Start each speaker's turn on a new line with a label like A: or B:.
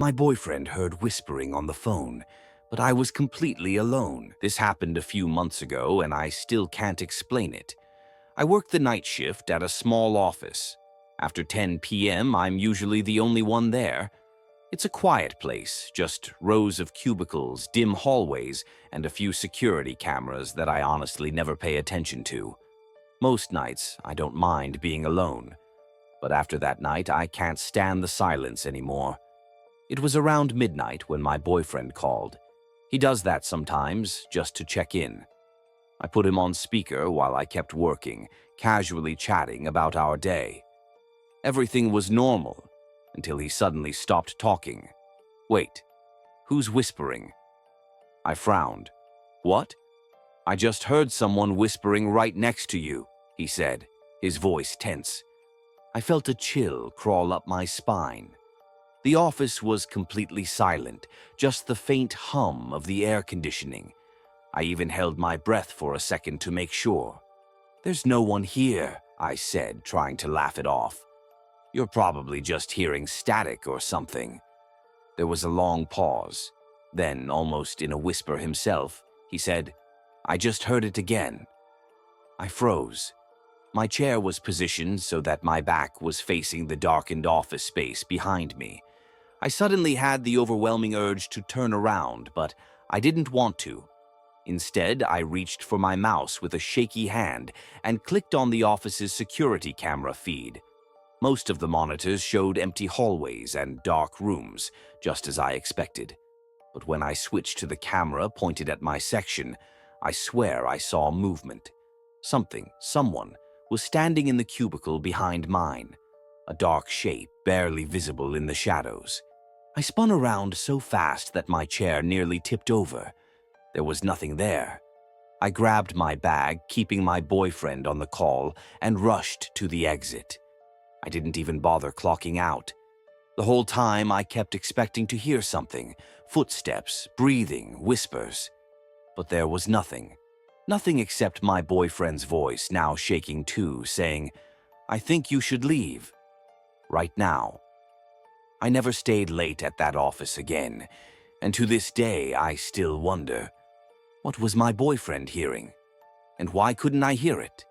A: My boyfriend heard whispering on the phone, but I was completely alone. This happened a few months ago, and I still can't explain it. I work the night shift at a small office. After 10 p.m., I'm usually the only one there. It's a quiet place, just rows of cubicles, dim hallways, and a few security cameras that I honestly never pay attention to. Most nights, I don't mind being alone. But after that night, I can't stand the silence anymore. It was around midnight when my boyfriend called. He does that sometimes, just to check in. I put him on speaker while I kept working, casually chatting about our day. Everything was normal until he suddenly stopped talking. Wait, who's whispering? I frowned. What? I just heard someone whispering right next to you, he said, his voice tense. I felt a chill crawl up my spine. The office was completely silent, just the faint hum of the air conditioning. I even held my breath for a second to make sure. There's no one here, I said, trying to laugh it off. You're probably just hearing static or something. There was a long pause. Then, almost in a whisper himself, he said, I just heard it again. I froze. My chair was positioned so that my back was facing the darkened office space behind me. I suddenly had the overwhelming urge to turn around, but I didn't want to. Instead, I reached for my mouse with a shaky hand and clicked on the office's security camera feed. Most of the monitors showed empty hallways and dark rooms, just as I expected. But when I switched to the camera pointed at my section, I swear I saw movement. Someone, was standing in the cubicle behind mine, a dark shape barely visible in the shadows. I spun around so fast that my chair nearly tipped over. There was nothing there. I grabbed my bag, keeping my boyfriend on the call, and rushed to the exit. I didn't even bother clocking out. The whole time I kept expecting to hear something, footsteps, breathing, whispers. But there was nothing. Nothing except my boyfriend's voice, now shaking too, saying, I think you should leave. Right now. I never stayed late at that office again, and to this day I still wonder, what was my boyfriend hearing? And why couldn't I hear it?